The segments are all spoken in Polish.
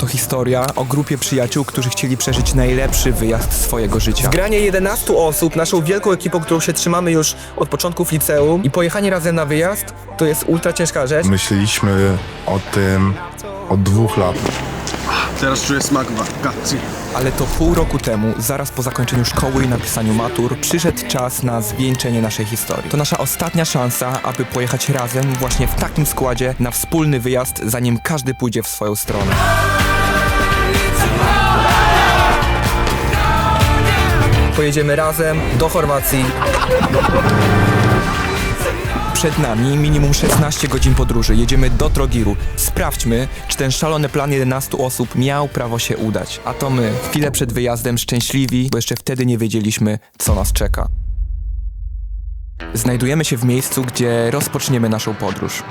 To historia o grupie przyjaciół, którzy chcieli przeżyć najlepszy wyjazd swojego życia. Zgranie 11 osób, naszą wielką ekipą, którą się trzymamy już od początków liceum i pojechanie razem na wyjazd, to jest ultra ciężka rzecz. Myśleliśmy o tym od 2 lat. Teraz czuję smak wakacji. Ale to pół roku temu, zaraz po zakończeniu szkoły i napisaniu matur, przyszedł czas na zwieńczenie naszej historii. To nasza ostatnia szansa, aby pojechać razem właśnie w takim składzie na wspólny wyjazd, zanim każdy pójdzie w swoją stronę. Pojedziemy razem do Chorwacji. Przed nami minimum 16 godzin podróży. Jedziemy do Trogiru. Sprawdźmy, czy ten szalony plan 11 osób miał prawo się udać. A to my, chwilę przed wyjazdem, szczęśliwi, bo jeszcze wtedy nie wiedzieliśmy, co nas czeka. Znajdujemy się w miejscu, gdzie rozpoczniemy naszą podróż.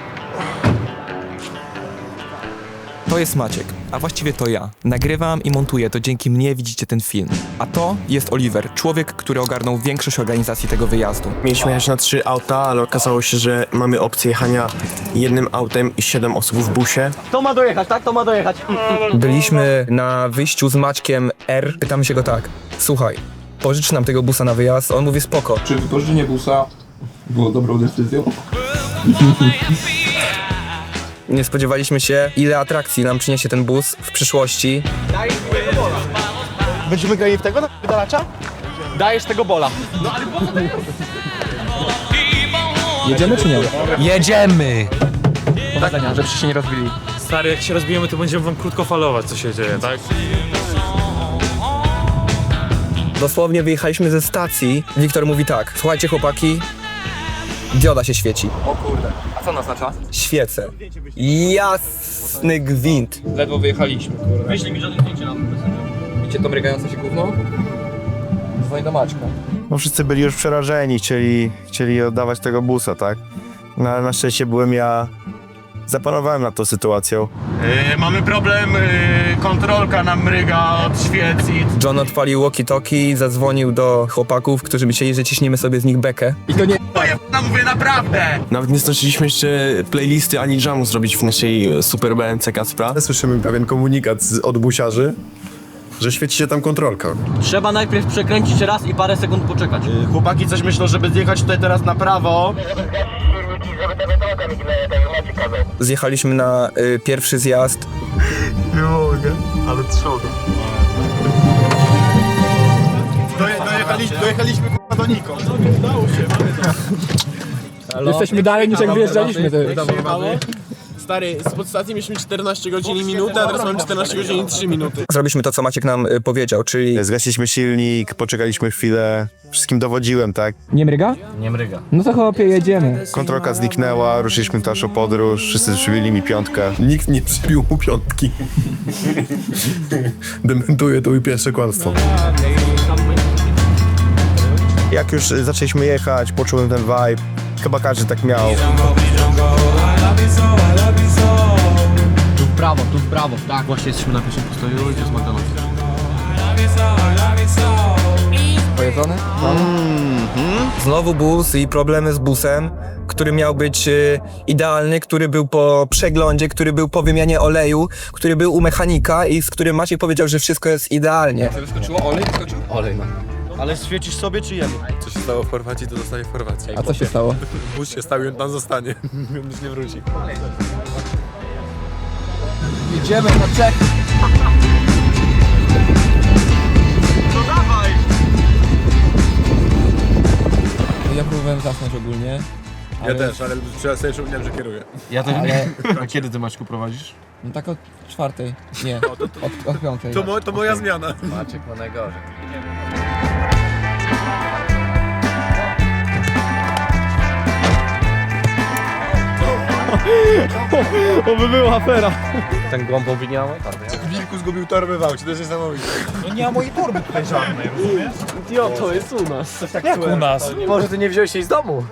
To jest Maciek, a właściwie to ja. Nagrywam i montuję, to dzięki mnie widzicie ten film. A to jest Oliver, człowiek, który ogarnął większość organizacji tego wyjazdu. Mieliśmy jechać na 3 auta, ale okazało się, że mamy opcję jechania jednym autem i 7 osób w busie. To ma dojechać, tak? To ma dojechać. Byliśmy na wyjściu z Maćkiem R. Pytamy się go tak: słuchaj, pożycz nam tego busa na wyjazd. On mówi spoko. Czy wypożyczenie busa było dobrą decyzją? Nie spodziewaliśmy się, ile atrakcji nam przyniesie ten bus w przyszłości. Będziemy grali w tego wydalacza? Dajesz tego bola. Jedziemy czy nie? Jedziemy! Powodzenia, żebyście się nie rozbili. Stary, jak się rozbijemy, to będziemy wam krótkofalować, co się dzieje, tak? Dosłownie wyjechaliśmy ze stacji. Wiktor mówi tak: słuchajcie chłopaki, dioda się świeci. O kurde, a co oznacza? Świecę. Jasny gwint. Ledwo wyjechaliśmy, kurde. Wyślij mi żadne zdjęcie na to. Widzicie to mrygające się gówno? Dzwoń do Maćka. No wszyscy byli już przerażeni, chcieli oddawać tego busa, tak? No, ale na szczęście byłem ja, zapanowałem nad tą sytuacją. Mamy problem, kontrolka nam mryga od świeci. John odpalił walkie-talkie, zadzwonił do chłopaków, którzy myśleli, że ciśniemy sobie z nich bekę. I to nie... No mówię naprawdę! Nawet nie zdążyliśmy jeszcze playlisty ani jamu zrobić w naszej super BMC Kacpra. Słyszymy pewien komunikat od busiarzy, że świeci się tam kontrolka. Trzeba najpierw przekręcić raz i parę sekund poczekać. Chłopaki coś myślą, żeby zjechać tutaj teraz na prawo. Zjechaliśmy na pierwszy zjazd. Nie mogę, ale trzoda. Dojechaliśmy do Niko. Jesteśmy dalej niż jak wyjeżdżaliśmy. Stary, z podstacji mieliśmy 14 godzin i minutę, a teraz mamy 14 godzin i 3 minuty. Zrobiliśmy to, co Maciek nam powiedział, czyli Zgasiliśmy silnik, poczekaliśmy chwilę, wszystkim dowodziłem, tak? Nie mryga? Nie mryga. No to chłopie, jedziemy. Kontrolka zniknęła, ruszyliśmy w naszą podróż, wszyscy przybili mi 5. Nikt nie przybił mu 5. Dementuję to i pierwsze kłamstwo. Jak już zaczęliśmy jechać, poczułem ten vibe, chyba każdy tak miał. Tu w prawo, tak. Właśnie jesteśmy na pierwszym postoju, gdzie jest McDonald's. Pojedzony? znowu bus i problemy z busem, który miał być idealny, który był po przeglądzie, który był po wymianie oleju, który był u mechanika i z którym Maciek powiedział, że wszystko jest idealnie. Co wyskoczyło? Olej wyskoczył? Olej, no. Ale świecisz sobie czy jemy? Co się stało w Chorwacji, to zostanie w Chorwacji. A co się stało? Bus się stał i on tam zostanie. On już nie wróci. Jedziemy na Czech. Ja próbowałem zasnąć ogólnie. Ja też, ale teraz sobie przypomniałem, że kieruję. Ja też. A kiedy ty, Maćku, prowadzisz? No tak od 4. Nie, od 5. To moja zmiana. Maciek ma najgorzej. Oby była afera. Ten głąb obwiniały? Wilku zgubił torbę w aucie, to jest niesamowite. No nie ma mojej torby tutaj żadnej, rozumiesz? Jo, to jest u nas. Jak u nas? Może ty nie wziąłeś jej z domu?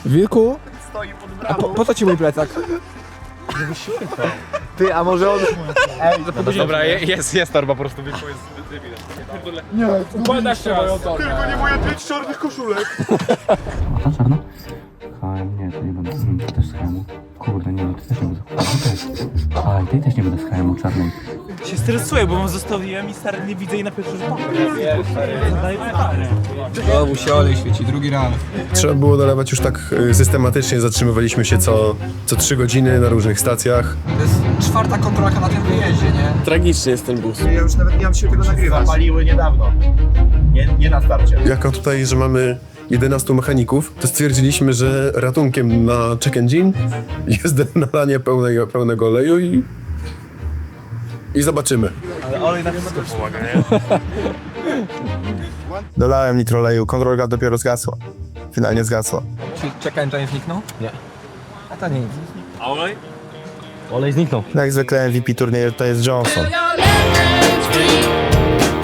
Wilku? Stoi pod A po co ci mój plecak? Ty, a może on... Ej, Dobra, jest torba, po prostu Wilku jest nie, układasz się moją torbę. Tylko nie moje 5 czarnych koszulek. A ta czarna? Nie, to nie będę z nim też schemu. Kurde, nie, to też nie będę. A, i tej też nie będę z HM czarnej. Się stresuję, bo wam zostawiłem i stary nie widzę jej na pierwszy rzut oka. Zadaję pytanie. Znowu się olej świeci, drugi raz. Trzeba było dolewać już tak systematycznie, zatrzymywaliśmy się co 3 godziny na różnych stacjach. To jest czwarta kontrolka na tym wyjeździe, nie? Tragiczny jest ten bus. Ja już nawet nie mam siły tego nagrywać. Zapaliły niedawno. Nie na starcie. Jako tutaj, że mamy 11 mechaników, to stwierdziliśmy, że ratunkiem na check engine jest nalanie pełnego oleju i zobaczymy. Ale olej na wszystko pomaga, nie? Dolałem nitroleju, kontrolka dopiero zgasła. Finalnie zgasła. Czy check engine zniknął? Nie. A to nic. A olej? Olej zniknął. Jak zwykle MVP turnieju to jest Johnson.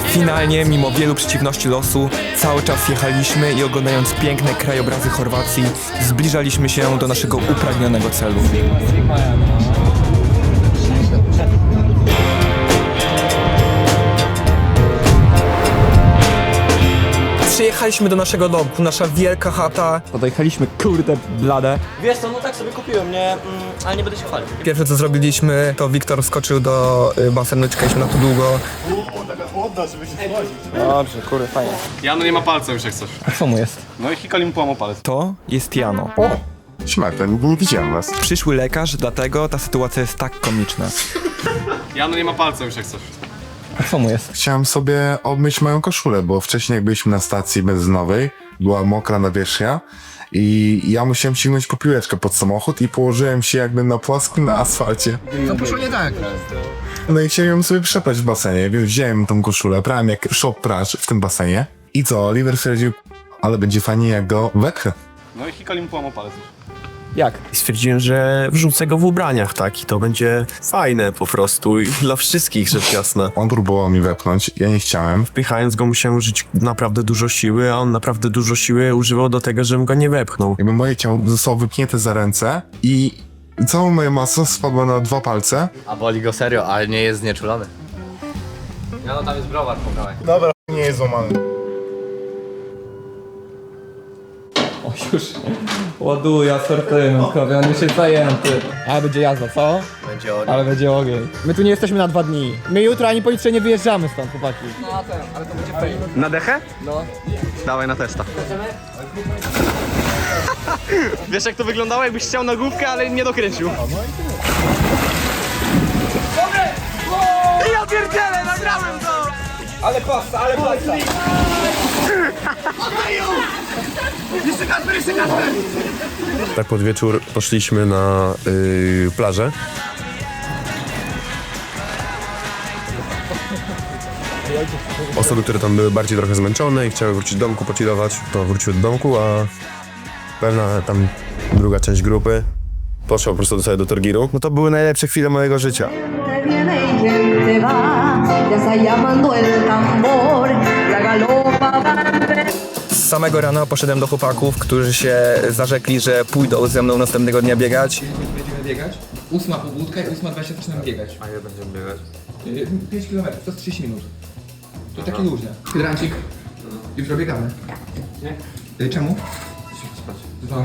Finalnie, mimo wielu przeciwności losu, cały czas jechaliśmy i oglądając piękne krajobrazy Chorwacji, zbliżaliśmy się do naszego upragnionego celu. Przyjechaliśmy do naszego domku, nasza wielka chata. Podjechaliśmy, kurde blade. Wiesz co, no tak sobie kupiłem, nie? Ale nie będę się chwalił. Pierwsze co zrobiliśmy, to Wiktor wskoczył do basenu, czekaliśmy na to długo. Dobrze, kurde, fajnie. Jano nie ma palca już jak coś. A co mu jest? No i Hikali mu połamał palec. To jest Jano. Śmarta, nie widziałem was. Przyszły lekarz, dlatego ta sytuacja jest tak komiczna. Jano nie ma palca już jak coś. A co mu jest? Chciałem sobie obmyć moją koszulę, bo wcześniej jak byliśmy na stacji benzynowej, była mokra nawierzchnia i ja musiałem sięgnąć po piłeczkę pod samochód i położyłem się jakby na płasku na asfalcie. No poszło nie tak. No i chciałem ją sobie przeprać w basenie, więc wziąłem tą koszulę, prałem jak shop pracz w tym basenie. I co, Oliver stwierdził, ale będzie fajnie jak go wepchę. No i Hikali mu połamał palec już. Jak? I stwierdziłem, że wrzucę go w ubraniach, tak? I to będzie fajne po prostu i dla wszystkich, rzecz jasna. On próbował mi wepchnąć, ja nie chciałem. Wpychając go musiałem użyć naprawdę dużo siły, a on naprawdę dużo siły używał do tego, żebym go nie wepchnął. Jakby moje ciało zostało wypchnięte za ręce i cała moja masa spadła na 2 palce. A boli go serio, ale nie jest znieczulony. No tam jest browar po prawej. Dobra, nie jest złamany. O już ładuje asortyment, on już jest zajęty. Ale będzie jazda, co? Będzie ogień. Ale będzie ogień. My tu nie jesteśmy na 2 dni. My jutro ani pojutrze nie wyjeżdżamy stąd, chłopaki. Na dechę? No. Dawaj na testa. Wiesz jak to wyglądało? Jakbyś chciał na główkę, ale nie dokręcił. Ja pierdzielę, nagrałem to! Ale pasta, ale pasta! Tak pod wieczór poszliśmy na plażę. Osoby, które tam były bardziej trochę zmęczone i chciały wrócić do domku, pochillować, to wróciły do domku, a pewna tam druga część grupy poszła po prostu sobie do Torgiru. No to były najlepsze chwile mojego życia. Z samego rana poszedłem do chłopaków, którzy się zarzekli, że pójdą ze mną następnego dnia biegać. Będziemy biegać. 8 pobudka i 8:20 zaczynamy biegać. A ja będziemy biegać. 5 km, to jest 30 minut. To takie luźne. Hydrancik. Jutro biegamy. Nie? Czemu? Dobra,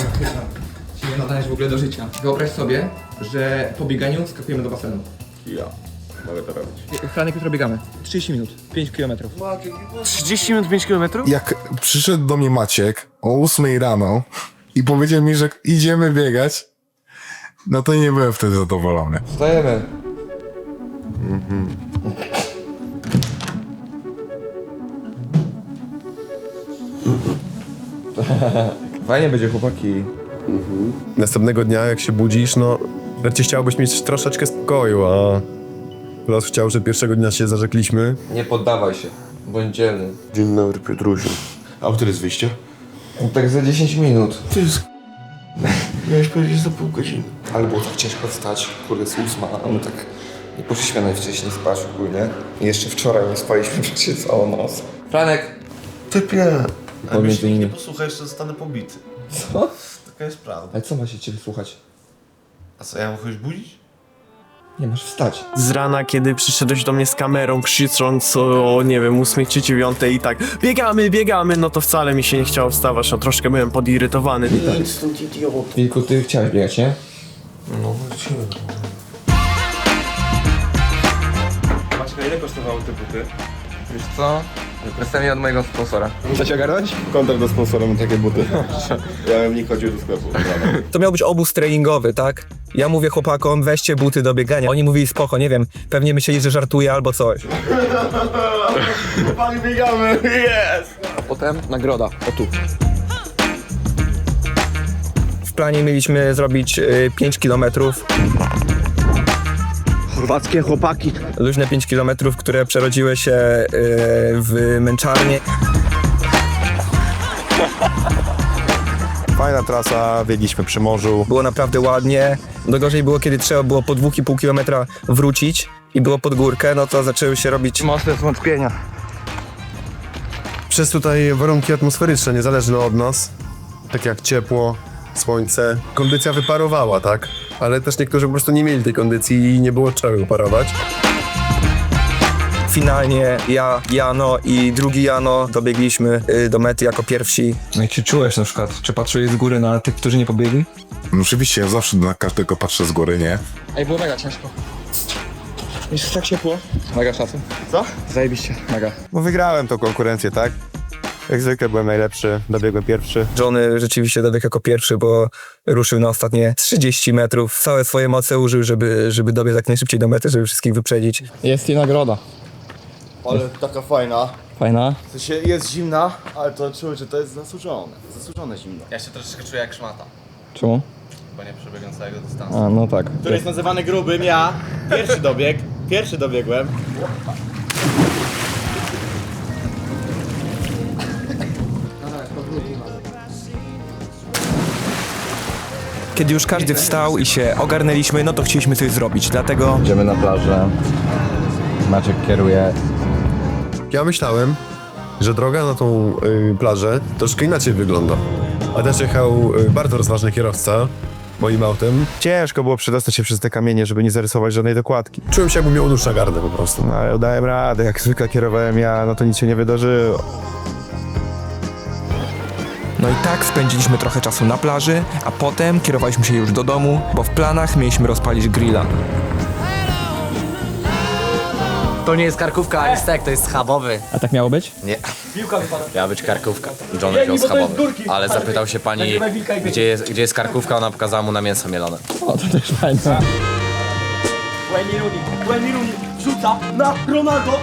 się nie nadajesz w ogóle do życia. Wyobraź sobie, że po bieganiu skakujemy do basenu. Ja mogę to robić. Franek, jutro biegamy. 30 minut, 5 km. 30 minut, 5 km? Jak przyszedł do mnie Maciek o 8 rano i powiedział mi, że idziemy biegać, no to nie byłem wtedy zadowolony. Wstajemy. Fajnie będzie, chłopaki. Następnego dnia, jak się budzisz, no wreszcie chciałbyś mieć troszeczkę spokoju, a los chciał, że pierwszego dnia się zarzekliśmy. Nie poddawaj się, bądź dzielny. Dzień dobry, Piotrusiu. A który jest wyjście? Tak za 10 minut. Miałeś powiedzieć za pół godziny. Ale było tak ciężko wstać, kurde, z 8, a my tak nie poszliśmy najwcześniej spać ogólnie. I jeszcze wczoraj nie spaliśmy przecież całą noc. Franek! Typie. Pomiędzy innymi. Posłuchaj, jeszcze zostanę pobity. Co? Taka jest prawda. Ale co ma się ciebie słuchać? A co, ja mam kogoś budzić? Nie masz wstać. Z rana, kiedy przyszedłeś do mnie z kamerą, krzycząc o, nie wiem, 8 czy 9 i tak biegamy, no to wcale mi się nie chciało wstawać, no troszkę byłem podirytowany. Wilku, ty chciałeś biegać, nie? No, lecimy. Maćka, ile kosztowały te buty? Wiesz co? Wyprostanie od mojego sponsora. Chcecie ogarnąć? Kontakt do sponsora, mam takie buty. Ja bym nie chodził do sklepu. To miał być obóz treningowy, tak? Ja mówię chłopakom, weźcie buty do biegania. Oni mówili spoko, nie wiem, pewnie myśleli, że żartuję albo coś. Chłopaki, biegamy, jest! Potem nagroda, o tu. W planie mieliśmy zrobić 5 kilometrów. Chorwackie chłopaki. Luźne 5 kilometrów, które przerodziły się w męczarnię. Fajna trasa, biegliśmy przy morzu. Było naprawdę ładnie. No gorzej było, kiedy trzeba było po 2,5 kilometra wrócić i było pod górkę, no to zaczęły się robić mocne zwątpienia. Przez tutaj warunki atmosferyczne, niezależne od nas, tak jak ciepło, słońce, kondycja wyparowała, tak? Ale też niektórzy po prostu nie mieli tej kondycji i nie było czego parować. Finalnie ja, Jano i drugi Jano dobiegliśmy do mety jako pierwsi. No i czy czułeś na przykład, czy patrzyłeś z góry na tych, którzy nie pobiegli? No oczywiście, ja zawsze na każdego patrzę z góry, nie? Ej, było mega ciężko. Jest tak ciepło. Mega szacun. Co? Zajebiście. Mega. No wygrałem tą konkurencję, tak? Jak zwykle byłem najlepszy, dobiegłem pierwszy. Johnny rzeczywiście dobiegł jako pierwszy, bo ruszył na ostatnie 30 metrów. Całe swoje moce użył, żeby dobiec jak najszybciej do mety, żeby wszystkich wyprzedzić. Jest i nagroda. Ale taka fajna. Fajna. W sensie jest zimna, ale to czuję, że to jest zasłużone. Zasłużone zimno. Ja się troszeczkę czuję jak szmata, Czemu? bo nie przebiegam całego dystansu. A, no tak. Który jest nazywany grubym, ja. Pierwszy dobiegłem. Kiedy już każdy wstał i się ogarnęliśmy, no to chcieliśmy coś zrobić, dlatego... Idziemy na plażę. Maciek kieruje. Ja myślałem, że droga na tą plażę troszkę inaczej wygląda. A też jechał bardzo rozważny kierowca moim autem. Ciężko było przedostać się przez te kamienie, żeby nie zarysować żadnej dokładki. Czułem się, jakbym miał nóż na gardle po prostu. No ale dałem radę, jak zwykle kierowałem ja, no to nic się nie wydarzyło. No i tak spędziliśmy trochę czasu na plaży, a potem kierowaliśmy się już do domu, bo w planach mieliśmy rozpalić grilla. To nie jest karkówka ani stek, to jest schabowy. A tak miało być? Nie. Miała być karkówka. John wziął schabowy. Ale zapytał się pani, gdzie jest karkówka, ona pokazała mu na mięso mielone. O, to też fajne. Wayne Rooney rzuca na Ronaldo!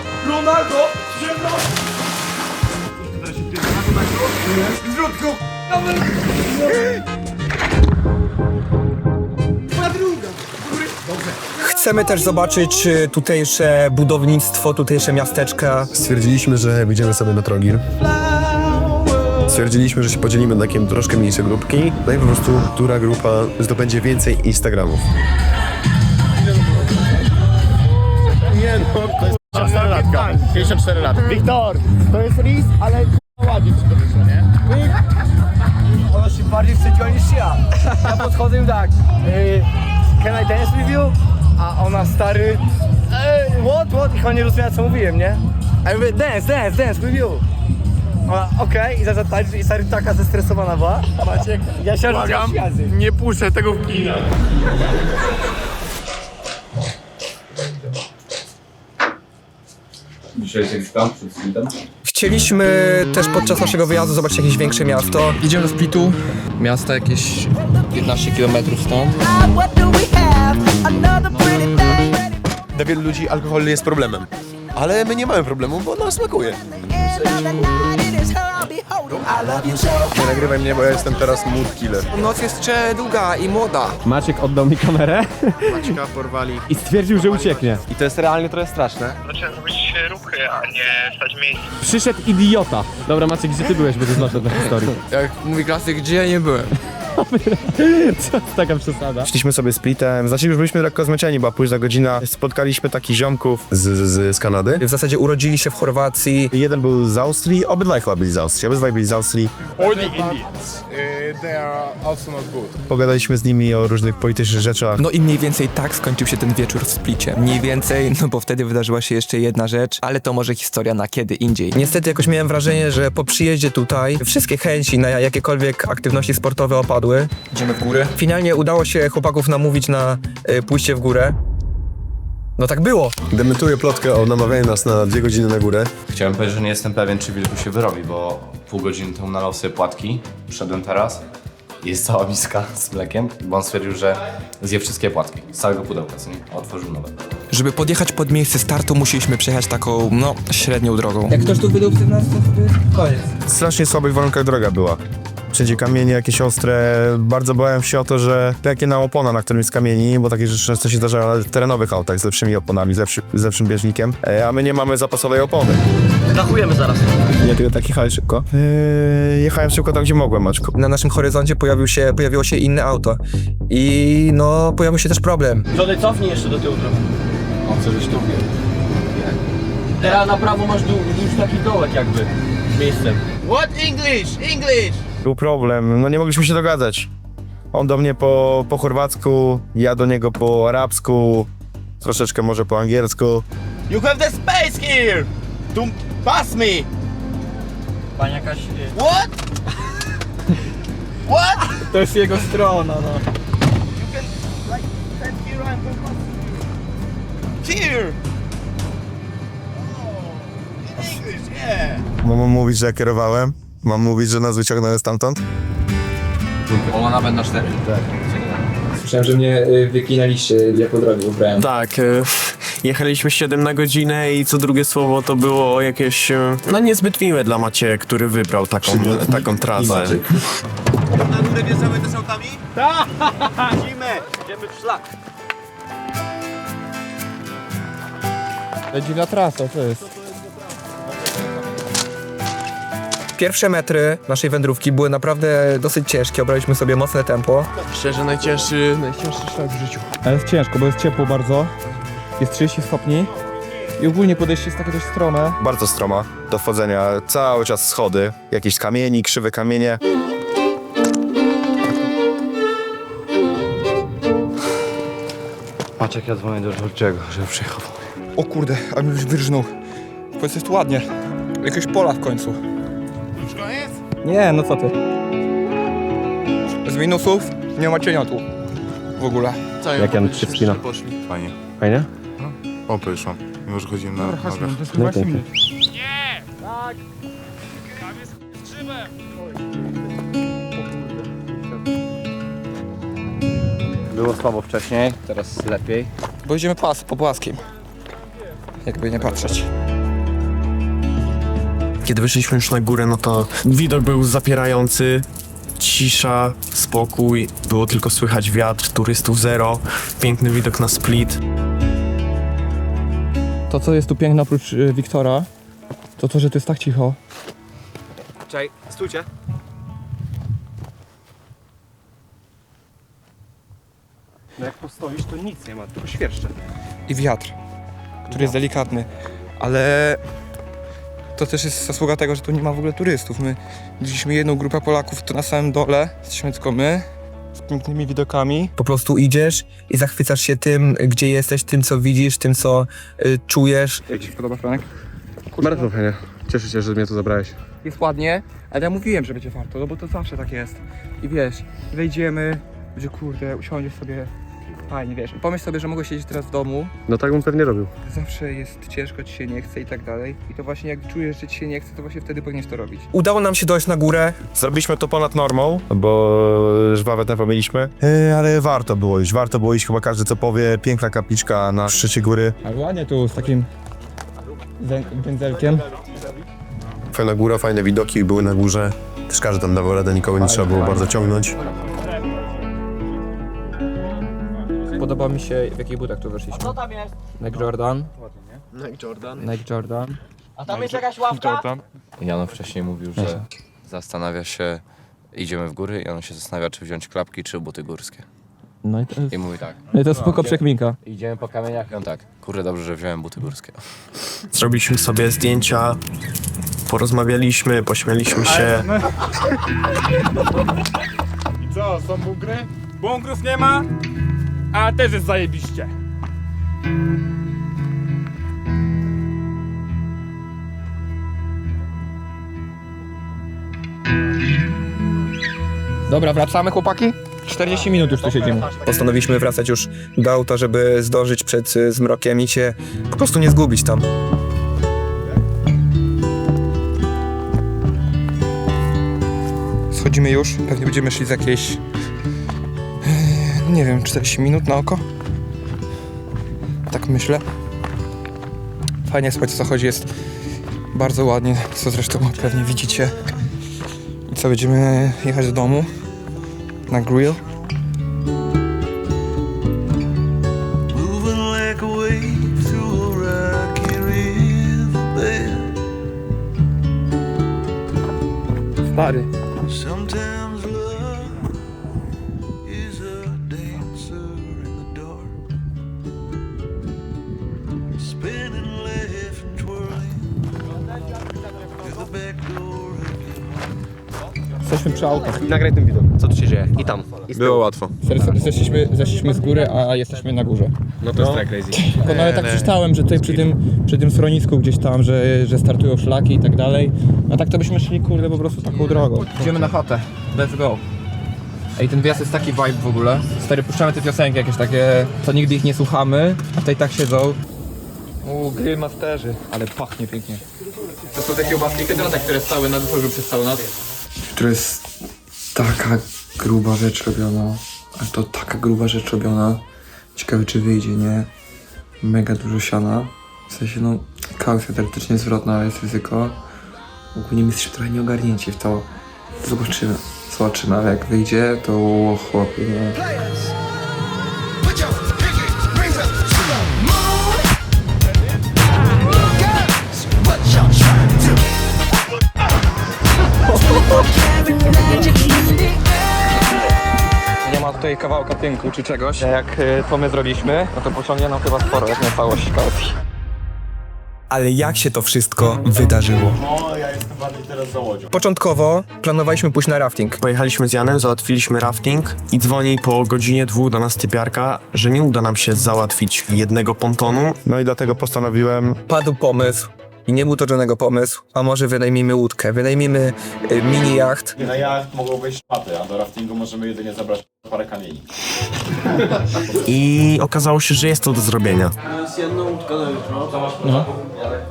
Chcemy też zobaczyć tutejsze budownictwo, tutejsze miasteczka. Stwierdziliśmy, że wyjdziemy sobie na Trogir. Stwierdziliśmy, że się podzielimy na takie troszkę mniejsze grupki. No i po prostu, która grupa zdobędzie więcej Instagramów. Nie no, to jest 54 latka. Wiktor, to jest ris, ale ładnie ci to wyszło, nie? Ona się bardziej wstydziła niż ja. Ja podchodzę i tak, can I dance with you? A ona stary, what? I chyba nie rozumiała co mówiłem, nie? A ja mówię, dance with you. Ona, okej, i zaczęła tańczyć i stary taka zestresowana była. Maciek, ja się błagam, nie puszczę tego w kina. Dzisiejszy tam przed splitem? Chcieliśmy też podczas naszego wyjazdu zobaczyć jakieś większe miasto. Idziemy do Splitu. Miasto jakieś 15 km stąd. Dla wielu ludzi alkohol jest problemem. Ale my nie mamy problemu, bo nam smakuje. Nie nagrywaj mnie, bo ja jestem teraz mood killer. Noc jest jeszcze długa i młoda. Maciek oddał mi kamerę Maćka porwali. i stwierdził, że ucieknie. I to jest realnie trochę straszne. Zacząłem robić ruchy, a nie stać w miejscu. Przyszedł idiota. Dobra Maciek, gdzie ty byłeś, bo to znaczy tę historię. Jak mówi klasyk, gdzie ja nie byłem. Co taka przesada? Szliśmy sobie splitem, znaczy już byliśmy lekko zmęczeni, była późna godzina. Spotkaliśmy takich ziomków. Z Kanady. W zasadzie urodzili się w Chorwacji. Jeden był z Austrii, obydwaj chyba byli z Austrii, obydwaj byli z Austrii. They are also not good. Pogadaliśmy z nimi o różnych politycznych rzeczach. No i mniej więcej tak skończył się ten wieczór w Splicie. Mniej więcej, no bo wtedy wydarzyła się jeszcze jedna rzecz, ale to może historia na kiedy indziej. Niestety jakoś miałem wrażenie, że po przyjeździe tutaj wszystkie chęci na jakiekolwiek aktywności sportowe opadły. spadły. Idziemy w górę. Finalnie udało się chłopaków namówić na pójście w górę. No tak było. Dementuję plotkę o namawianiu nas na 2 godziny na górę. Chciałem powiedzieć, że nie jestem pewien, czy wilku się wyrobi, bo pół godziny temu nalał sobie płatki, wszedłem teraz, jest cała miska z mlekiem, bo on stwierdził, że zje wszystkie płatki, z całego pudełka, co nie? A otworzył nowe. Żeby podjechać pod miejsce startu, musieliśmy przejechać taką, no, średnią drogą. Jak ktoś tu wydał w nas, to jest koniec. W strasznie słabych warunkach droga była. Wszędzie kamienie jakieś ostre. Bardzo bałem się o to, że pęknie opona na którymś z kamieni, bo takie rzeczy często się zdarzają na terenowych autach z lepszymi oponami, z lepszym bieżnikiem, a my nie mamy zapasowej opony. Dachujemy zaraz. Nie, tylko tak jechałeś szybko? Jechałem szybko tam, gdzie mogłem, Maczku. Na naszym horyzoncie pojawiło się inne auto. I no, pojawił się też problem. Johnny, cofnij jeszcze do tyłu trochę. On co żeś tu wie. Teraz na prawo masz już taki dołek jakby. Z miejscem. What English? English! Był problem, no nie mogliśmy się dogadać. On do mnie po chorwacku, ja do niego po arabsku, troszeczkę może po angielsku. You have the space here! To pass me! Pani jakaś... What? What? To jest jego strona, no. You can like stand here and go pass me. Here! Oh, in English, yeah! Mam mówić, że ja kierowałem? Mam mówić, że nas wyciągnąły stamtąd? Ona nawet na 4. Słyszałem, że mnie wyklinaliście, jak po drodze ubrałem. Tak, jechaliśmy 7 na godzinę i co drugie słowo to było jakieś, no niezbyt miłe dla Macieja, który wybrał taką trasę. Na górę wjeżdżamy też autami? Tak! Idziemy! Idziemy w szlak. Dziwna trasa, co jest? Pierwsze metry naszej wędrówki były naprawdę dosyć ciężkie, obraliśmy sobie mocne tempo. Szczerze najcięższy szlak w życiu. Ale jest ciężko, bo jest ciepło bardzo. Jest 30 stopni. I ogólnie podejście jest takie dość strome. Bardzo stroma do wchodzenia, cały czas schody, jakieś kamieni, krzywe kamienie. Maciek, ja dzwonię do Georgiego, żeby przyjechał. O kurde, a mi już wyrżnął. Powiedz, jest tu ładnie. Jakieś pola w końcu. Nie, no co ty. Z minusów nie ma cienia tu. W ogóle. Jak Jan się wspina? Fajnie. Fajnie? Pompy już mam. Mimo, że chodzimy na nogach. No pięknie. Było słabo wcześniej, teraz lepiej. Bo idziemy po płaskim. Jakby nie patrzeć. Kiedy wyszliśmy już na górę, no to widok był zapierający. Cisza, spokój, było tylko słychać wiatr, turystów zero, piękny widok na Split. To, co jest tu piękne oprócz Wiktora, to, że tu jest tak cicho. Czekaj, stójcie. No jak postoisz, to nic nie ma, tylko świerszcze. I wiatr, który jest delikatny. Ale to też jest zasługa tego, że tu nie ma w ogóle turystów. My widzieliśmy jedną grupę Polaków tu na samym dole. Jesteśmy tylko my, z pięknymi widokami. Po prostu idziesz i zachwycasz się tym, gdzie jesteś, tym co widzisz, tym co czujesz. Jak ci się podoba, Franek? Bardzo fajnie. Cieszę się, że mnie tu zabrałeś. Jest ładnie, ale ja mówiłem, że będzie warto, no bo to zawsze tak jest. I wiesz, wejdziemy, będzie kurde, usiądziesz sobie, fajnie, wiesz. Pomyśl sobie, że mogę siedzieć teraz w domu. No tak bym pewnie robił. Zawsze jest ciężko, ci się nie chce i tak dalej. I to właśnie jak czujesz, że ci się nie chce, to właśnie wtedy powinieneś to robić. Udało nam się dojść na górę. Zrobiliśmy to ponad normą, bo żwawe tempo mieliśmy, ale warto było iść, chyba każdy co powie, piękna kapliczka na szczycie góry. Ale ładnie tu z takim wędzelkiem. Fajna góra, fajne widoki były na górze. Też każdy tam dawał radę, nikogo nie trzeba było bardzo ciągnąć. Podoba mi się, w jakich butach tu weszliśmy. Co tam jest? Nike Jordan. Nike Jordan. A tam jest jakaś ławka? Jano wcześniej mówił, że zastanawia się, idziemy w góry i on się zastanawia, czy wziąć klapki, czy buty górskie. No i to jest, I mówi tak. spoko przekminka. Idziemy po kamieniach i on tak. Kurde, dobrze, że wziąłem buty górskie. Zrobiliśmy sobie zdjęcia, porozmawialiśmy, pośmialiśmy się. I co, są bunkry? Bunkrów nie ma, a też jest zajebiście. Dobra, wracamy chłopaki? 40 minut już tu siedzimy. Postanowiliśmy wracać już do auta, żeby zdążyć przed zmrokiem i się po prostu nie zgubić tam. Schodzimy już, pewnie będziemy szli za jakieś... nie wiem, 40 minut na oko? Tak myślę. Fajnie, słuchajcie, co chodzi, jest bardzo ładnie, co zresztą pewnie widzicie. I co, będziemy jechać do domu na grill. Stary. Jesteśmy przy autach. Nagraj ten widok, co tu się dzieje. I tam. Było łatwo. Zeszliśmy z góry, a jesteśmy na górze. No to jest tak crazy. Bo nawet tak przeczytałem, że tutaj przy tym schronisku gdzieś tam, że startują szlaki i tak dalej. A tak to byśmy szli, kurde, po prostu taką drogą. Idziemy na chatę. Let's go. Ej, ten wjazd jest taki vibe w ogóle. Stary, puszczamy te piosenki jakieś takie, co nigdy ich nie słuchamy, a tutaj tak siedzą. Grill masterzy. Ale pachnie pięknie. To są te kiełbaski Biedronka, które stały na dworzu przez całą noc. To jest taka gruba rzecz robiona, ale to taka gruba rzecz robiona. Ciekawe czy wyjdzie, nie? Mega dużo siana. W sensie no, kaucja teoretycznie zwrotna, ale jest ryzyko. Ogólnie my jesteśmy trochę nieogarnięci w to. Zobaczymy, ale jak wyjdzie, to chłopie, nie? Nie ma tutaj kawałka tynku czy czegoś. Jak to my zrobiliśmy, no to pociągnie nam chyba sporo, jak na całość kaucji. Ale jak się to wszystko wydarzyło? No, ja jestem bardziej teraz za łodzią. Początkowo planowaliśmy pójść na rafting. Pojechaliśmy z Janem, załatwiliśmy rafting i dzwoni po godzinie 2 do nas typiarka, że nie uda nam się załatwić jednego pontonu. No i dlatego postanowiłem... Padł pomysł. I nie był to żadnego pomysł, a może wynajmijmy łódkę, wynajmijmy mini jacht. Na jacht mogą wejść szpaty, a do raftingu możemy jedynie zabrać parę kamieni. I okazało się, że jest to do zrobienia. Jest jedna łódka na jutro.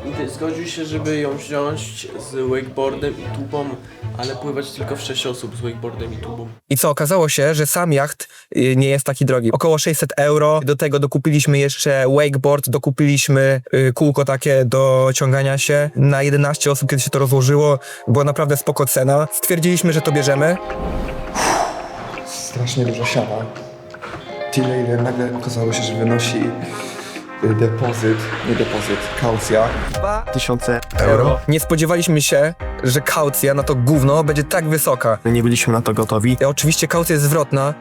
I ty zgodził się, żeby ją wziąć z wakeboardem i tubą, ale pływać tylko w 6 osób z wakeboardem i tubą. I co, okazało się, że sam jacht nie jest taki drogi. Około 600 euro. Do tego dokupiliśmy jeszcze wakeboard, dokupiliśmy kółko takie do ciągania się. Na 11 osób, kiedy się to rozłożyło, była naprawdę spoko cena. Stwierdziliśmy, że to bierzemy. Strasznie dużo siana. Tyle, ile nagle okazało się, że wynosi kaucja. 2000 Euro. Nie spodziewaliśmy się, że kaucja na to gówno będzie tak wysoka. Nie byliśmy na to gotowi. Oczywiście kaucja jest zwrotna,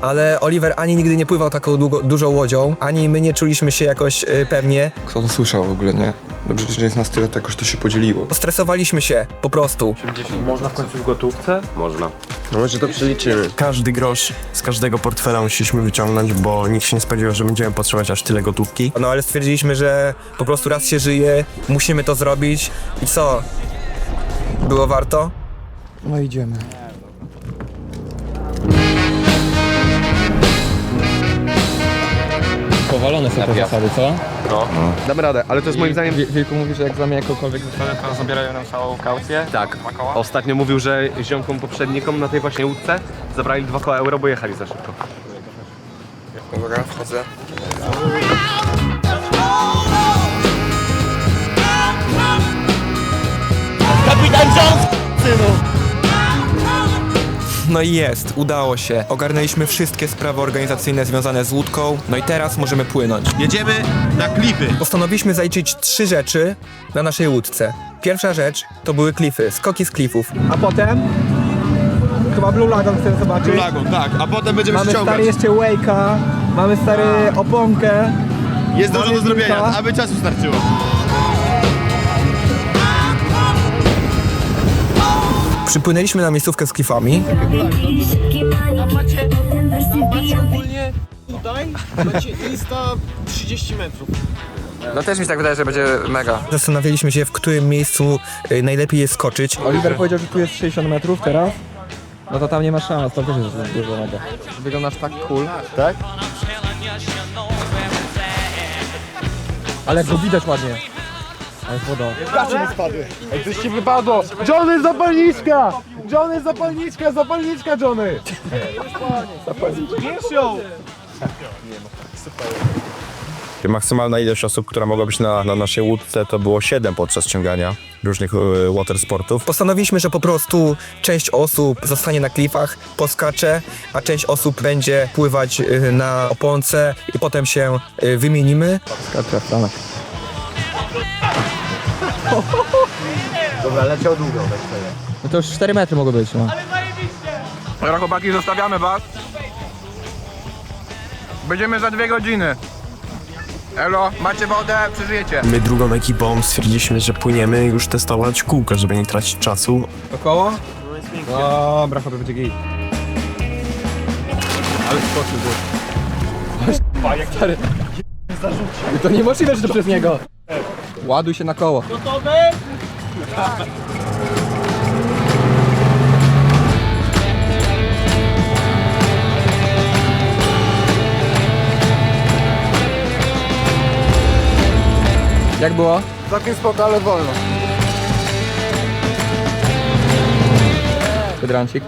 ale Oliver ani nigdy nie pływał taką dużą łodzią, ani my nie czuliśmy się jakoś pewnie. Kto to słyszał w ogóle, nie? Dobrze, że jest nas tyle, to jakoś to się podzieliło. Stresowaliśmy się, po prostu. Można w końcu w gotówce? Można. No może to przeliczymy. Każdy grosz z każdego portfela musieliśmy wyciągnąć, bo nikt się nie spodziewał, że będziemy potrzebować aż tyle gotówki. No ale stwierdziliśmy, że po prostu raz się żyje, musimy to zrobić. I co? Było warto? No idziemy. Powalone są te zasady, co? No. Damy radę, ale to jest moim zdaniem... Wilku mówi, że jak złamie jakąkolwiek zasadę, to zabierają nam całą kaucję. Tak. Ostatnio mówił, że ziomkom poprzednikom na tej właśnie łódce zabrali 2 koła euro, bo jechali za szybko. Uwaga, wchodzę. Kapitan Jones, synu! No i jest, udało się. Ogarnęliśmy wszystkie sprawy organizacyjne związane z łódką, no i teraz możemy płynąć. Jedziemy na klipy. Postanowiliśmy zaliczyć 3 rzeczy na naszej łódce. Pierwsza rzecz to były klify, skoki z klifów. A potem? Chyba Blue Lagoon chcę zobaczyć. Blue Lagoon, tak, a potem będziemy Mamy ściągać. stary jeszcze wake'a, mamy stary oponkę. Jest dużo do zrobienia, aby czasu starczyło. Przypłynęliśmy na miejscówkę z klifami. Macie ogólnie tutaj, macie Insta 30 metrów. No też mi się tak wydaje, że będzie mega. Zastanawialiśmy się, w którym miejscu najlepiej jest skoczyć. Oliver powiedział, że tu jest 60 metrów teraz. No to tam nie ma szans, to też jest dużo mega. Wyglądasz tak cool. Tak? Ale go widać ładnie. Ale woda. Gacie mi spadły. Ej, coś ci wypadło. Johnny, zapalniczka! Johnny, zapalniczka, zapalniczka, Johnny! Bierz ją! Maksymalna ilość osób, która mogła być na naszej łódce, to było 7 podczas ściągania różnych water sportów. Postanowiliśmy, że po prostu część osób zostanie na klifach, poskacze, a część osób będzie pływać na oponce i potem się wymienimy. Skacze, Franek. Dobra, leciał długo. No to już 4 metry mogło być, no. Dobra chłopaki, zostawiamy was. Będziemy za 2 godziny. Elo, macie wodę, przeżyjecie. My drugą ekipą stwierdziliśmy, że płyniemy już testować kółko, żeby nie tracić czasu. Około? Dobra, chyba będzie git. Ale skoczył go. Jak stary. To niemożliwe, że to przez niego. Ładuj się na koło. Gotowy? Jak było? Całkiem spoko, ale wolno. Hydrancik.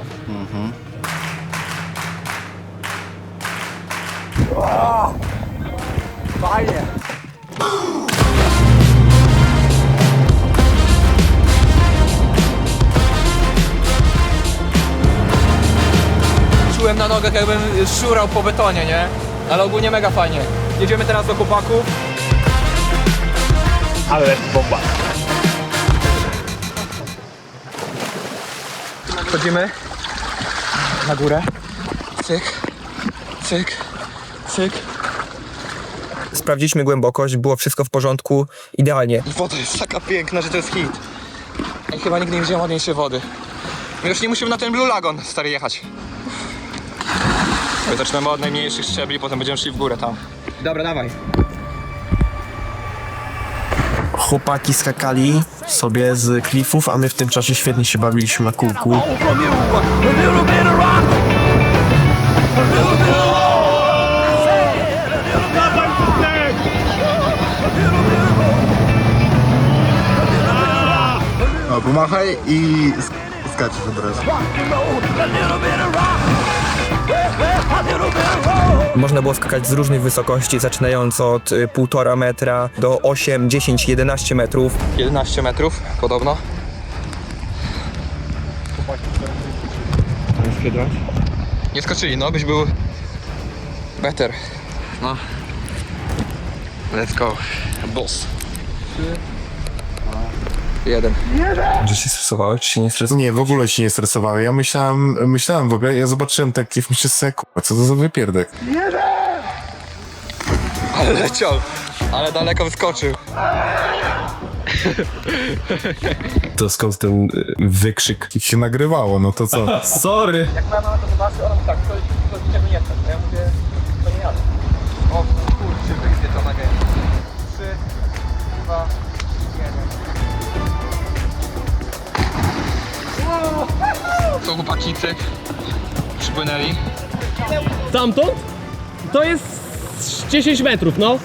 Fajnie. Czułem na nogach, jakbym szurał po betonie, nie? Ale ogólnie mega fajnie. Jedziemy teraz do chłopaków. Ale bomba. Wchodzimy na górę. Cyk, cyk, cyk. Sprawdziliśmy głębokość, było wszystko w porządku, idealnie. Woda jest taka piękna, że to jest hit. I chyba nigdy nie widziałem ładniejszej wody. My już nie musimy na ten Blue Lagoon, stary, jechać. Zaczynamy od najmniejszych szczebli, potem będziemy szli w górę tam. Dobra, dawaj. Chłopaki skakali sobie z klifów, a my w tym czasie świetnie się bawiliśmy na kółku. No, pomachaj i skaczesz od razu. Można było skakać z różnych wysokości, zaczynając od 1,5 metra do 8, 10, 11 metrów. 11 metrów, podobno. Nie skoczyli, no, byś był better. No. Let's go. Boss. 1. Że się stresowałeś, czy się nie stresowałeś? Nie, w ogóle się nie stresowałem. Ja myślałem w ogóle, ja zobaczyłem ten klif, myślę sobie, kurwa, co to za wypierdek. Ale leciał. Ale daleko wyskoczył. To skąd ten wykrzyk? I się nagrywało, no to co? Sorry! Jak moja mama to zobaczy, ona mówi tak, to dzisiaj nie jestem. A ja mówię, to nie jadę. O kurczę, wyjdzie to na game. 3, 2, 1. Co chłopaki, cyk. Przypłynęli. Tamtąd? To jest 10 metrów, no.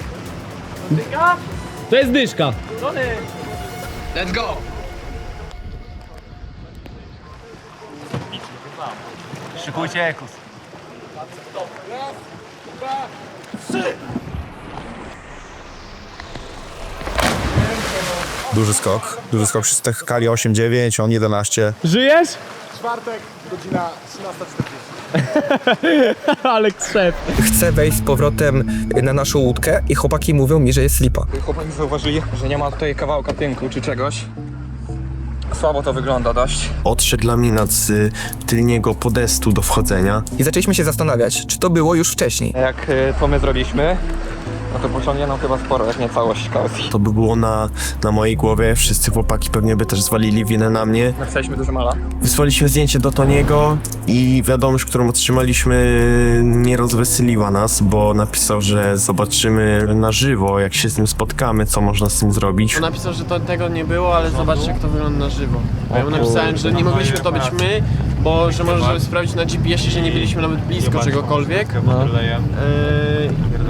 To jest dyszka. Let's go! Szykujcie ekus. Duży skok przy skali 8-9, on 11. Żyjesz? Czwartek, godzina 13:40. Ale krzep. Chcę wejść z powrotem na naszą łódkę i chłopaki mówią mi, że jest lipa. Chłopaki zauważyli, że nie ma tutaj kawałka tynku czy czegoś. Słabo to wygląda dość. Odszedł laminat z tylniego podestu do wchodzenia. I zaczęliśmy się zastanawiać, czy to było już wcześniej. Jak to my zrobiliśmy, no to pociągnie nam chyba sporo, jak nie całość kaucji. To by było na mojej głowie, wszyscy chłopaki pewnie by też zwalili winę na mnie. Napisaliśmy dużo mala. Wysłaliśmy zdjęcie do Toniego i wiadomość, którą otrzymaliśmy, nie rozweseliła nas, bo napisał, że zobaczymy na żywo, jak się z nim spotkamy, co można z tym zrobić. On napisał, że tego nie było, ale zobaczcie, jak to wygląda na żywo. A ja mu napisałem, że nie mogliśmy to być my, bo że możesz sobie sprawdzić na GPS-ie, że nie byliśmy nawet blisko czegokolwiek.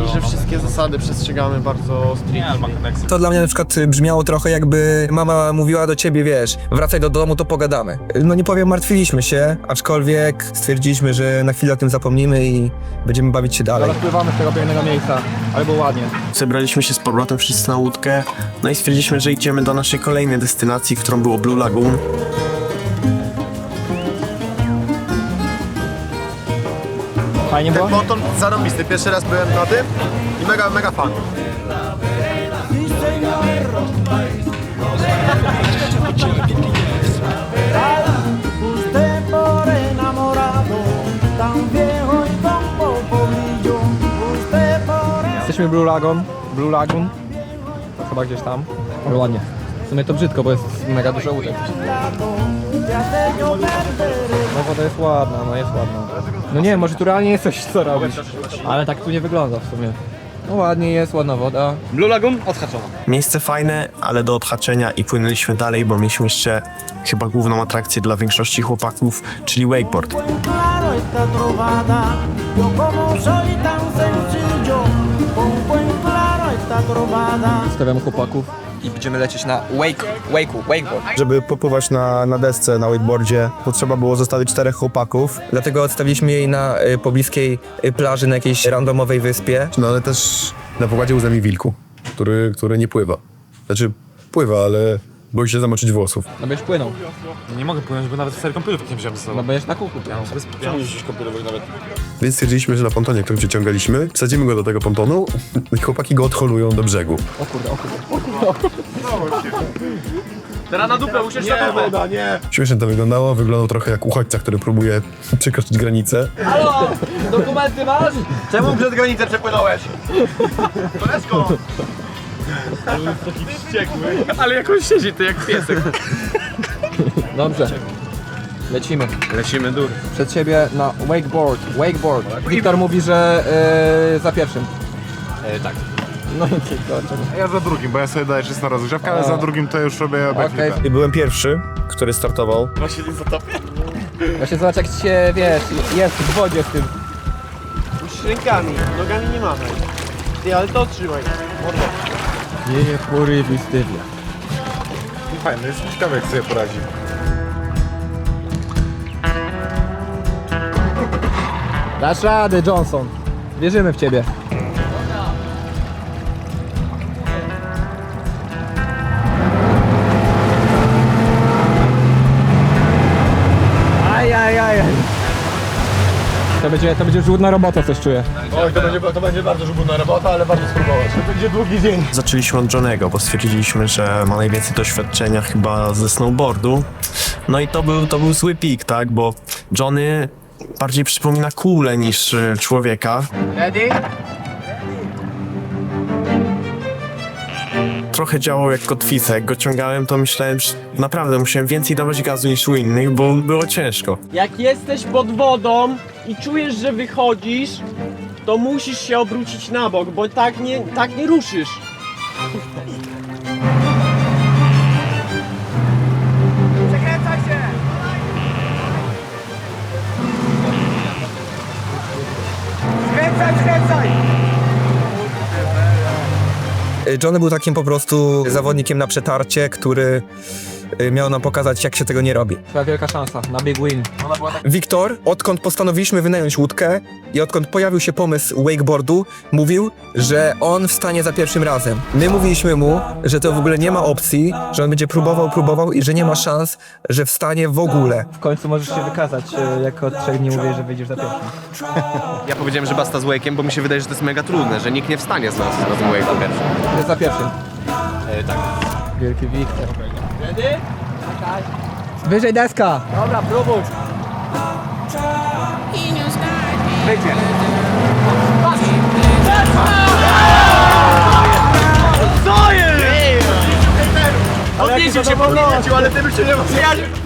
I że wszystkie zasady przestrzegamy bardzo stricte. To dla mnie na przykład brzmiało trochę jakby mama mówiła do ciebie, wiesz, wracaj do domu, to pogadamy. No nie powiem, martwiliśmy się, aczkolwiek stwierdziliśmy, że na chwilę o tym zapomnimy i będziemy bawić się dalej. Rozpływamy z tego pięknego miejsca, ale było ładnie. Zebraliśmy się z powrotem wszyscy na łódkę, no i stwierdziliśmy, że idziemy do naszej kolejnej destynacji, którą było Blue Lagoon. Fajnie było? Ponton zarąbisty, pierwszy raz byłem na tym i mega fan. Jesteśmy Blue Lagoon. Chyba gdzieś tam. Ale ładnie. W sumie to brzydko, bo jest mega dużo łódek. No woda jest ładna, No nie, może tu realnie jest coś co robić. Ale tak tu nie wygląda w sumie. No ładnie jest, ładna woda. Blue Lagoon odhaczona. Miejsce fajne, ale do odhaczenia i płynęliśmy dalej, bo mieliśmy jeszcze chyba główną atrakcję dla większości chłopaków, czyli wakeboard. Stawiamy chłopaków i będziemy lecieć na wakeboard. Żeby popływać na desce, na wakeboardzie, potrzeba było zostawić 4 chłopaków. Dlatego odstawiliśmy jej na pobliskiej plaży, na jakiejś randomowej wyspie. No ale też na pokładzie łzami wilku, który nie pływa. Znaczy pływa, ale boi się zamoczyć włosów. No będziesz płynął. Nie mogę płynąć, bo nawet 4 kąpielówek nie wziąłem ze sobą. No będziesz na kółku. Czemu nie wziąć kąpielówek nawet? Więc stwierdziliśmy, że na pontonie, którym przyciągaliśmy, wsadzimy go do tego pontonu i chłopaki go odholują do brzegu. O kurde. Teraz na dupę, usiądź na dupę. Śmiesznie to wyglądało, wyglądał trochę jak uchodźca, który próbuje przekroczyć granicę. Halo, dokumenty masz? Czemu przed granicę przepłynąłeś? Koleżko! Ale jak on siedzi, to jak piesek. Dobrze. Lecimy. Lecimy dur. Przed siebie na wakeboard. Wiktor mówi, że za pierwszym. Tak. No i dlaczego? Ja za drugim, bo ja sobie daję 16 rozgrzewkę, ale za drugim to już robię backflipa. I byłem pierwszy, który startował. Właśnie zobacz jak ci się, wiesz, jest w wodzie z tym. Musisz rękami, nogami nie machaj. Ty, ale to trzymaj. Nie, chóry wystywia. Fajny, jest ciekawe jak sobie poradzi. Dasz radę, Johnson. Wierzymy w ciebie. Aj. To będzie żółtna robota, coś czuję. Oj, to będzie bardzo żubuna robota, ale warto spróbować. To będzie długi dzień. Zaczęliśmy od Johnego, bo stwierdziliśmy, że ma najwięcej doświadczenia chyba ze snowboardu. No i to był zły pik, tak, bo Johnny bardziej przypomina kulę niż człowieka. Ready? Trochę działał jak kotwica, jak go ciągałem, to myślałem, że naprawdę musiałem więcej dawać gazu niż u innych, bo było ciężko. Jak jesteś pod wodą i czujesz, że wychodzisz, to musisz się obrócić na bok, bo tak nie ruszysz. Przekręcaj się! Skręcaj! Johnny był takim po prostu zawodnikiem na przetarcie, który miał nam pokazać, jak się tego nie robi. Twoja wielka szansa na big win. Wiktor, odkąd postanowiliśmy wynająć łódkę i odkąd pojawił się pomysł wakeboardu, mówił, że on wstanie za pierwszym razem. My mówiliśmy mu, że to w ogóle nie ma opcji, że on będzie próbował i że nie ma szans, że wstanie w ogóle. W końcu możesz się wykazać, jak od 3 dni mówię, że wyjdziesz za pierwszym. Ja powiedziałem, że basta z wake'iem, bo mi się wydaje, że to jest mega trudne, że nikt nie wstanie z nas na tym wake'u pierwszy. Jest za pierwszym. Tak. Wielki Wiktor. Wyżej deska! Dobra, próbuj. Wyjdzie. Co jest? Odniecił się podniecił, ale ty byś się nie mógł.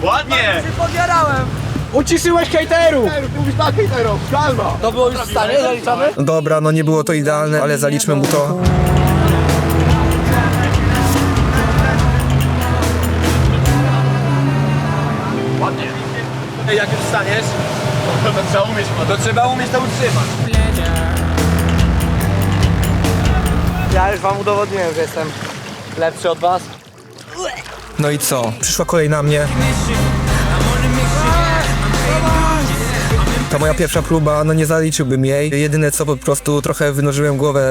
Ładnie! Podjarałem. Uciszyłeś hejterów! Mówisz tak hejterów, kalma! To było już w stanie, zaliczamy? No dobra, no nie było to idealne, ale zaliczmy mu to. Jak już wstaniesz, to trzeba umieć to utrzymać. Ja już wam udowodniłem, że jestem lepszy od was. No i co? Przyszła kolej na mnie. Ta moja pierwsza próba, no nie zaliczyłbym jej. Jedyne co, po prostu trochę wynurzyłem głowę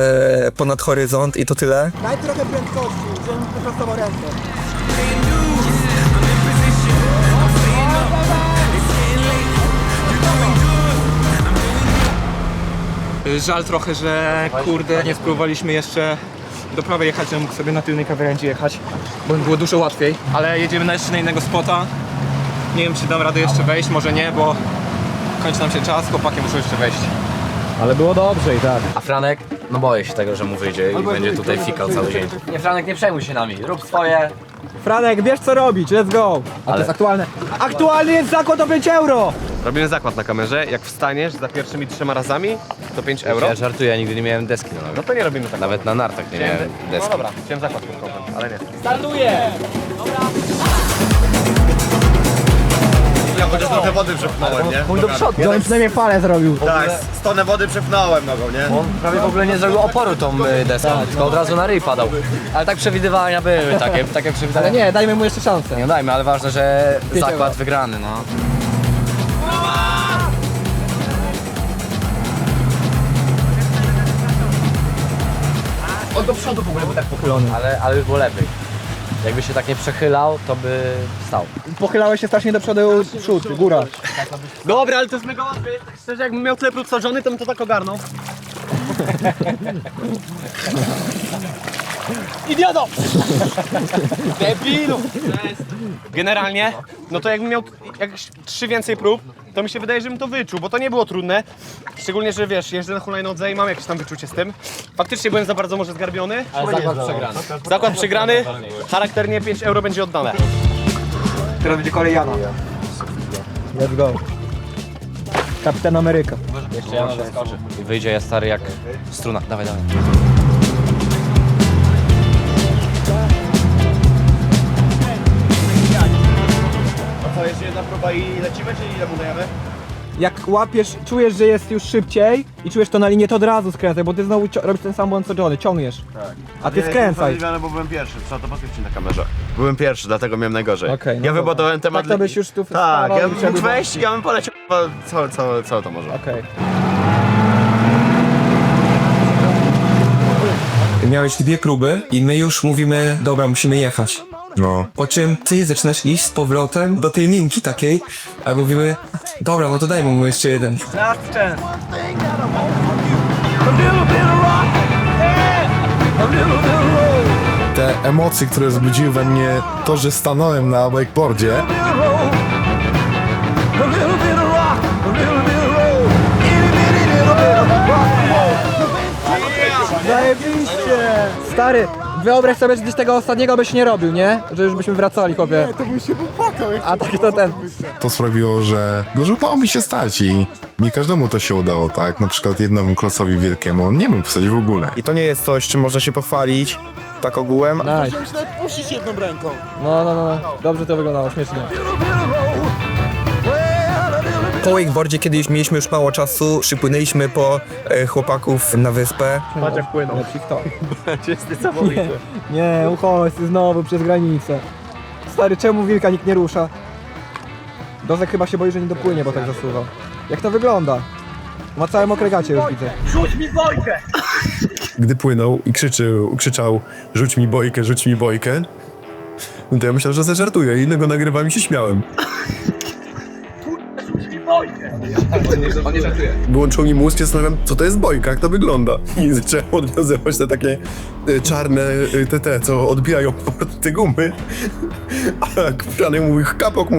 ponad horyzont i to tyle. Daj trochę prędkości, żebym wyprostował rękę. Żal trochę, że kurde nie spróbowaliśmy jeszcze do prawej jechać, że mógł sobie na tylnej krawędzi jechać, bo było dużo łatwiej. Ale jedziemy jeszcze na innego spota. Nie wiem, czy dam radę jeszcze wejść, może nie, bo kończy nam się czas, chłopaki muszą jeszcze wejść. Ale było dobrze i tak. A Franek? No boję się tego, że mu wyjdzie i będzie tutaj fikał cały dzień. Nie, Franek, nie przejmuj się nami, rób swoje. Franek, wiesz co robić, let's go. A to jest aktualne. Aktualny jest zakład o 5 euro. Robimy zakład na kamerze, jak wstaniesz za pierwszymi 3 razami, to 5 euro. Ja żartuję, ja nigdy nie miałem deski na nogach. No to nie robimy tak. Nawet na nartach nie miałem deski. No dobra, chciałem zakład punktowy, ale nie. Startuję. Ja chociaż trochę wody przepchnąłem, nie? Mój do przodu. Żebym przynajmniej falę zrobił. Tak, stonę wody przepchnąłem nogą, nie? On prawie w ogóle nie zrobił oporu tą deską, tylko od razu na ryj padał. Ale tak przewidywania były, takie Ale przewidywania. nie, dajmy mu jeszcze szansę. Nie dajmy, ale ważne, że 5 zakład euro. wygrany, no. On do przodu w ogóle był tak pochylony. Ale by było lepiej. Jakby się tak nie przechylał, to by stał. Pochylałeś się strasznie do przodu, przód, góra. Dobra, ale to jest mega łatwe. Tak szczerze, jakbym miał tyle prób co Johnny, to bym to tak ogarnął. Idioto! Debilu! Generalnie, no to jakbym miał jakieś 3 więcej prób, to mi się wydaje, że bym to wyczuł, bo to nie było trudne. Szczególnie, że wiesz, jeżdżę na hulajnodze i mam jakieś tam wyczucie z tym. Faktycznie byłem za bardzo może zgarbiony. Ale zakład przegrany. Zakład przegrany, charakternie 5 euro będzie oddane. Teraz będzie kolej Jana. Let's go. Kapitan Ameryka. Jeszcze ja zaskoczę. I wyjdzie ja stary jak struna. Dawaj, dawaj. Co, jeszcze jedna próba i lecimy, czy ile budujemy? Jak łapiesz, czujesz, że jest już szybciej i czujesz to na linię, to od razu skręcaj, bo ty znowu robisz ten sam błąd co Johnny, ciągniesz. Tak. A ty skręcaj. Bo byłem pierwszy, trzeba to potwierdzić na kamerze. Byłem pierwszy, dlatego miałem najgorzej. Okej, no ja dobra. wybudowałem temat... Tak to byś już tu Tak, wstawał ja i bym wszedł mógł do- wejść i ja bym poleciał całe to może. Okej. Miałeś 2 próby i my już mówimy, dobra, musimy jechać. No. Po czym ty zaczynasz iść z powrotem do tej linki takiej, a mówimy, dobra, no to dajmy mu jeszcze jeden. Last chance. Te emocje, które wzbudziły we mnie to, że stanąłem na wakeboardzie, Zajebiście! Stary, wyobraź sobie, że gdzieś tego ostatniego byś nie robił, nie? Że już byśmy wracali, chłopie. to bym się popłakał. A tak to ten. To sprawiło, że udało mi się stać i nie każdemu to się udało, tak? Na przykład jednemu klosowi wielkiemu, on nie mógł wstać w ogóle. I to nie jest coś, czym można się pochwalić, tak ogółem. Nice. Puścić jedną ręką. No. Dobrze to wyglądało, śmiesznie. Po wakeboardzie, kiedy już mieliśmy już mało czasu, przypłynęliśmy po chłopaków na wyspę. Patrz jak płyną. Lepsi kto. Nie, uchodźcy znowu przez granicę. Stary, czemu wilka nikt nie rusza? Dozek chyba się boi, że nie dopłynie, bo tak zasuwa. Jak to wygląda? Ma całe mokre gacie już widzę. Gdy płynął i krzyczał rzuć mi bojkę, no to ja myślałem, że zażartuje i innego nagrywam i się śmiałem. On nie żartuje. Wyłączył mi mózg, zastanawiam, co to jest bojka, jak to wygląda. I zacząłem odwiązywać te takie czarne co odbijają te gumy. A Franek mówi, kapok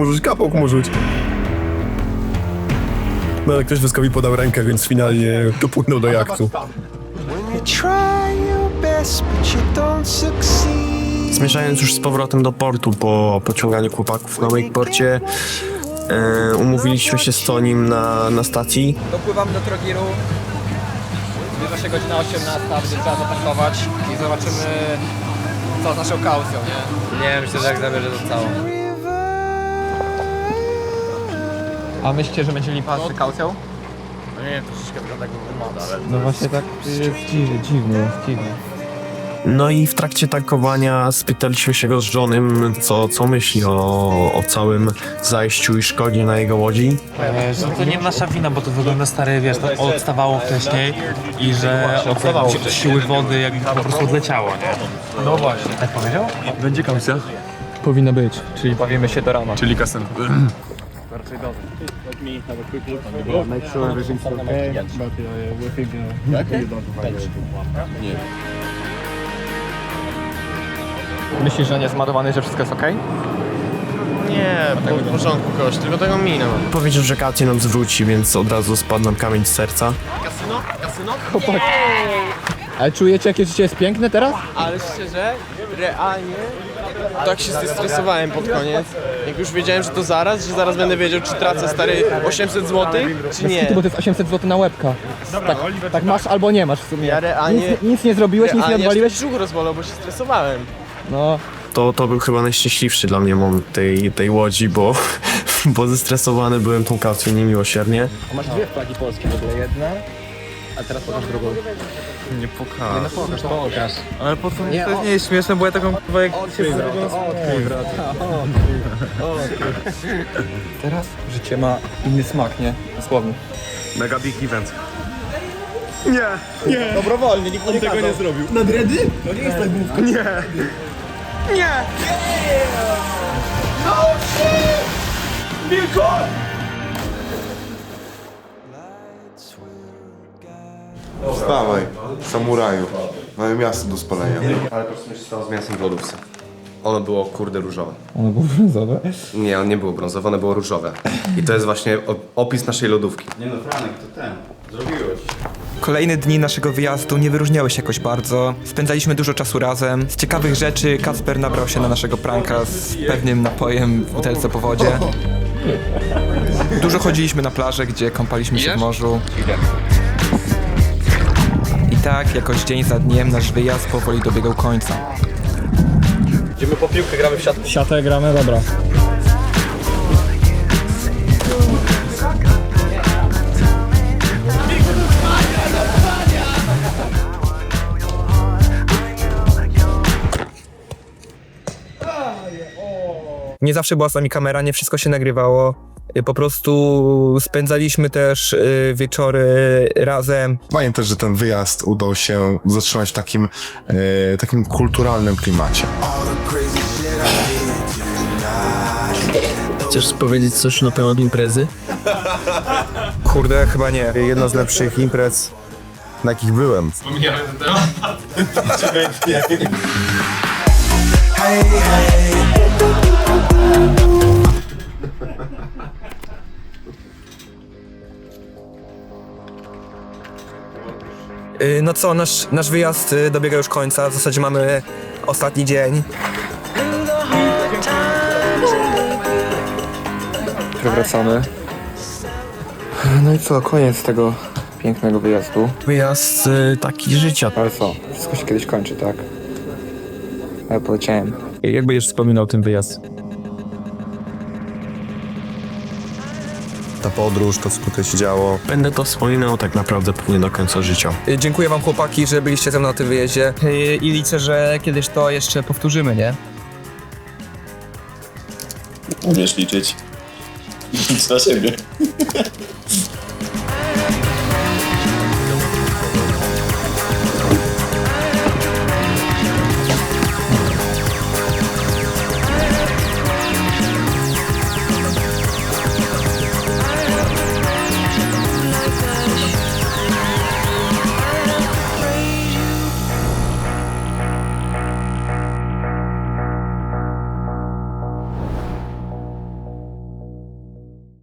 mu rzuć. No ale ktoś Wyskowi podał rękę, więc finalnie dopłynął do jachtu. Zmierzając już z powrotem do portu po pociąganiu chłopaków na wakeboardzie, umówiliśmy się z Tonim na stacji. Dopływamy do Trogiru. Zbliża się godzina 18, będzie trzeba zatankować i zobaczymy co z naszą kaucją, nie? Nie wiem, myślę, że jak zabierze to całą. A myślicie, że będzie lipa z kaucją? No nie wiem, troszeczkę wygląda jak wygląda, ale... No właśnie tak jest dziwny. No i w trakcie tankowania spytaliśmy się go z Johnem, co myśli o całym zajściu i szkodzie na jego łodzi. Że to nie nasza wina, bo to wygląda stary, wiesz, to odstawało wcześniej i że od siły wody jakby po prostu odleciało, nie? No właśnie. Tak powiedział? Będzie kaucja? Powinno być, czyli bawimy się do rana. Czyli kasyn. Myślisz, że nie jest zmarowany, że wszystko jest okej? Nie, w porządku kogoś, tylko tego minę. Powiedział, że Kacie nam zwróci, więc od razu spadł nam kamień z serca. Kasyno? Kasyno? Ale czujecie, jakie życie jest piękne teraz? Ale szczerze, realnie tak się zestresowałem pod koniec. Jak już wiedziałem, że to zaraz, że zaraz będę wiedział, czy tracę stary 800 zł, czy nie. Bo to jest 800 zł na łebka. Tak masz albo nie masz w sumie. Ja realnie... Nic nie zrobiłeś, nic nie odwaliłeś? Brzuch rozbolał, bo się stresowałem. No. To był chyba najszczęśliwszy dla mnie moment tej łodzi, bo zestresowany byłem tą kaucją niemiłosiernie. Masz dwie flagi polskie w ogóle, jedna, a teraz pokaż drugą. Nie pokaż. No pokaż. Ale po co to nie jest śmieszne, bo ja taką k***a jak się Teraz życie ma inny smak, nie? Dosłownie. Mega big event. Dobrowolnie, nikt mi tego nie zrobił. Na dredy? To nie jest tak główka. Wstawaj, samuraju. Mamy miasto do spalenia. Ale po prostu się stało z mięsem w lodówce. Ono było kurde różowe. One było brązowe? Nie, ono nie było brązowe, ono było różowe. I to jest właśnie opis naszej lodówki. Nie no, Franek, to ten. Zrobiłeś. Kolejne dni naszego wyjazdu nie wyróżniały się jakoś bardzo. Spędzaliśmy dużo czasu razem. Z ciekawych rzeczy Kacper nabrał się na naszego pranka z pewnym napojem w butelce po wodzie. Dużo chodziliśmy na plażę, gdzie kąpaliśmy się w morzu. I tak jakoś dzień za dniem nasz wyjazd powoli dobiegał końca. Idziemy po piłkę, gramy w siatkę. W siatę gramy, dobra. Nie zawsze była z nami kamera, nie wszystko się nagrywało. Po prostu spędzaliśmy też wieczory razem. Fajnie też, że ten wyjazd udał się zatrzymać w takim kulturalnym klimacie. Chcesz powiedzieć coś na temat imprezy? Kurde, chyba nie. Jedna z lepszych imprez, na jakich byłem. No co, nasz wyjazd dobiega już końca. W zasadzie mamy ostatni dzień. Wracamy. No i co, koniec tego pięknego wyjazdu. Wyjazd taki życia. Ale co, wszystko się kiedyś kończy, tak? Ja poleciałem. Jak będziesz wspominał ten wyjazd? Ta podróż, to co tutaj się działo. Będę to wspominał tak naprawdę pewnie do końca życia. Dziękuję wam chłopaki, że byliście ze mną na tym wyjeździe. I liczę, że kiedyś to jeszcze powtórzymy, nie? Umiesz liczyć. Nic na siebie.